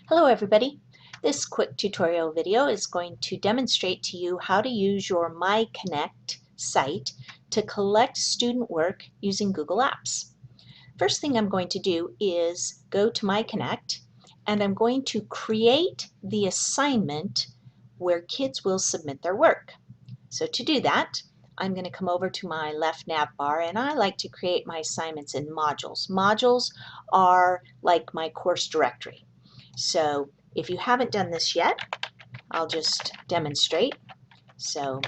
Hello everybody. This quick tutorial video is going to demonstrate to you how to use your MyConnect site to collect student work using Google Apps. First thing I'm going to do is go to MyConnect and I'm going to create the assignment where kids will submit their work. So to do that, I'm going to come over to my left nav bar, and I like to create my assignments in modules. Modules are like my course directory. So if you haven't done this yet, I'll just demonstrate. So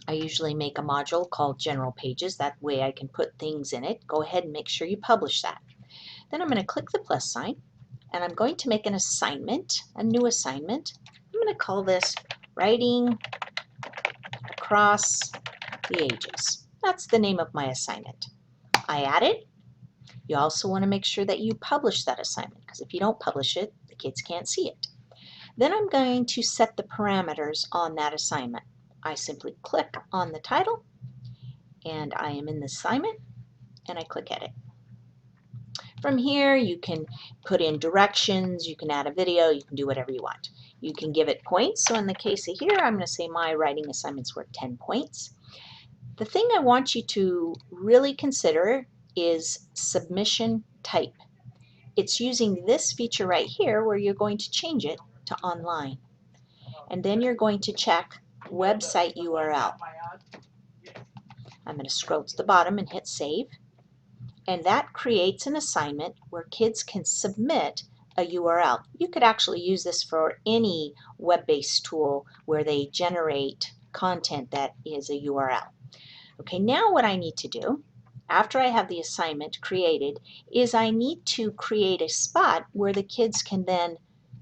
I usually make a module called General Pages. That way I can put things in it. Go ahead and make sure you publish that. Then I'm going to click the plus sign, and I'm going to make an assignment, a new assignment. I'm going to call this Writing Across the Ages. That's the name of my assignment. I add it. You also want to make sure that you publish that assignment, because if you don't publish it, the kids can't see it. Then I'm going to set the parameters on that assignment. I simply click on the title, and I am in the assignment, and I click Edit. From here, you can put in directions, you can add a video, you can do whatever you want. You can give it points. So in the case of here, I'm going to say my writing assignments were 10 points. The thing I want you to really consider is submission type. It's using this feature right here where you're going to change it to online. And then you're going to check website URL. I'm going to scroll to the bottom and hit save. And that creates an assignment where kids can submit a URL. You could actually use this for any web-based tool where they generate content that is a URL. Okay, now what I need to do after I have the assignment created is I need to create a spot where the kids can then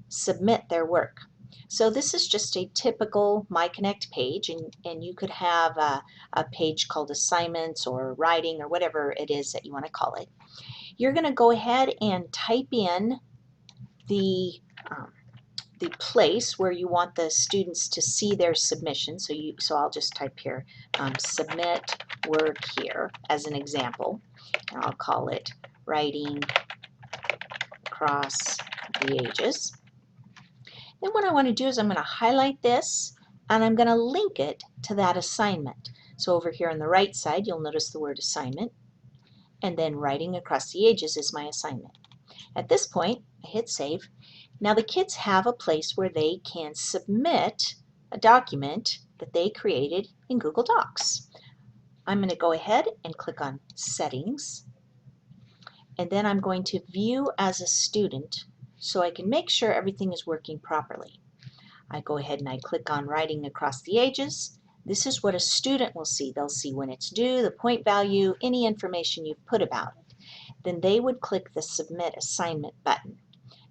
submit their work. So this is just a typical MyConnect page, and you could have a page called assignments or writing or whatever it is that you want to call it. You're going to go ahead and type in the place where you want the students to see their submission. So I'll just type here submit work here as an example, and I'll call it Writing Across the Ages. Then what I want to do is I'm going to highlight this and I'm going to link it to that assignment. So over here on the right side, you'll notice the word assignment, and then Writing Across the Ages is my assignment. At this point, I hit save. Now the kids have a place where they can submit a document that they created in Google Docs. I'm going to go ahead and click on Settings, and then I'm going to View as a Student so I can make sure everything is working properly. I go ahead and I click on Writing Across the Ages. This is what a student will see. They'll see when it's due, the point value, any information you've put about it. Then they would click the Submit Assignment button.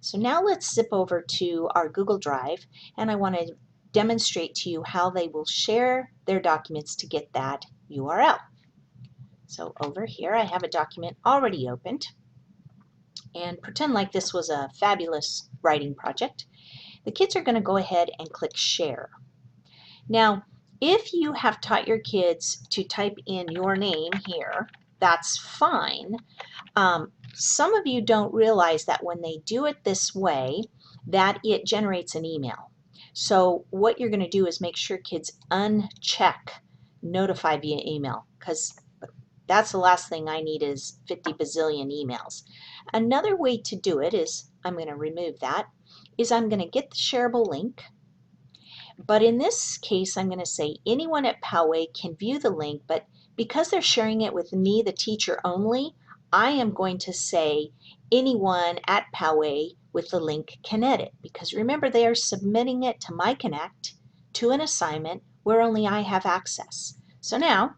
So now let's zip over to our Google Drive, and I want to demonstrate to you how they will share their documents to get that URL. So over here I have a document already opened, and pretend like this was a fabulous writing project. The kids are going to go ahead and click Share. Now, if you have taught your kids to type in your name here, that's fine. Some of you don't realize that when they do it this way, that it generates an email. So what you're going to do is make sure kids uncheck Notify via email, because that's the last thing I need is 50 bazillion emails. Another way to do it is, I'm going to remove that, is I'm going to get the shareable link. But in this case, I'm going to say anyone at Poway can view the link, but because they're sharing it with me, the teacher only, I am going to say anyone at Poway with the link can edit, because remember they are submitting it to MyConnect to an assignment where only I have access. So now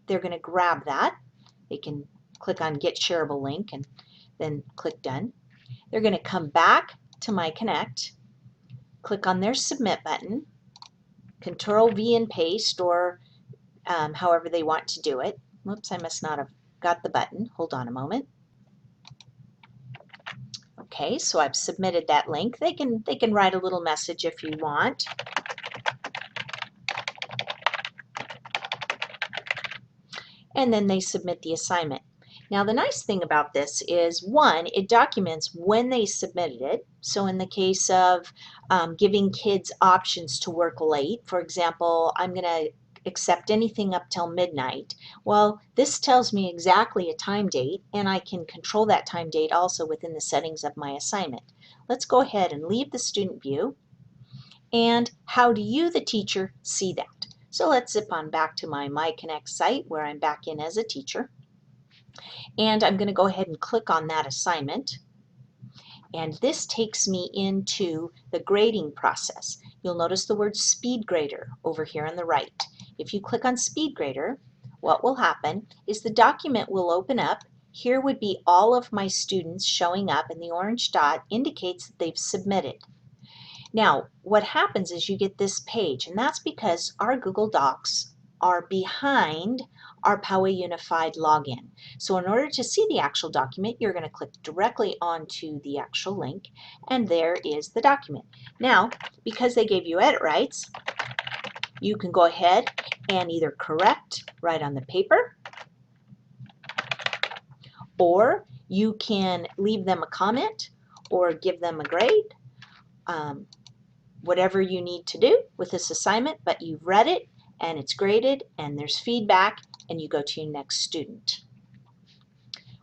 they're going to grab that. They can click on Get Shareable Link and then click Done. They're going to come back to MyConnect, click on their Submit button, Control V and paste, or however they want to do it. Whoops, I must not have got the button. Hold on a moment. Okay, so I've submitted that link. They can write a little message if you want. And then they submit the assignment. Now the nice thing about this is, one, it documents when they submitted it. So in the case of giving kids options to work late, for example, I'm going to accept anything up till midnight. Well, this tells me exactly a time date, and I can control that time date also within the settings of my assignment. Let's go ahead and leave the student view. And how do you, the teacher, see that? So let's zip on back to my MyConnect site where I'm back in as a teacher. And I'm going to go ahead and click on that assignment. And this takes me into the grading process. You'll notice the word Speed Grader over here on the right. If you click on Speed Grader, what will happen is the document will open up. Here would be all of my students showing up, and the orange dot indicates that they've submitted. Now, what happens is you get this page, and that's because our Google Docs are behind our Poway Unified login. So in order to see the actual document, you're going to click directly onto the actual link, and there is the document. Now, because they gave you edit rights, you can go ahead and either correct right on the paper, or you can leave them a comment or give them a grade. Whatever you need to do with this assignment, but you've read it and it's graded and there's feedback, and you go to your next student.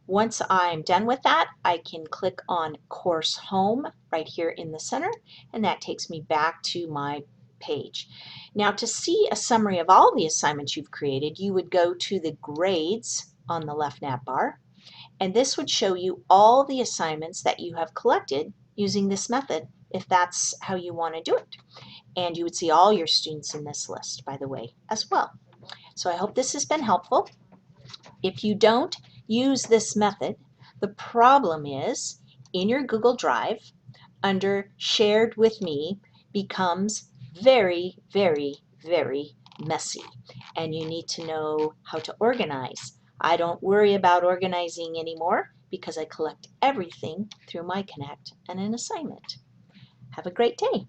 Once I'm done with that, I can click on Course Home right here in the center, and that takes me back to my page. Now, to see a summary of all the assignments you've created, you would go to the grades on the left nav bar, and this would show you all the assignments that you have collected using this method, if that's how you want to do it. And you would see all your students in this list, by the way, as well. So I hope this has been helpful. If you don't use this method, the problem is in your Google Drive, under Shared with Me, becomes very, very, very messy. And you need to know how to organize. I don't worry about organizing anymore because I collect everything through MyConnect and an assignment. Have a great day.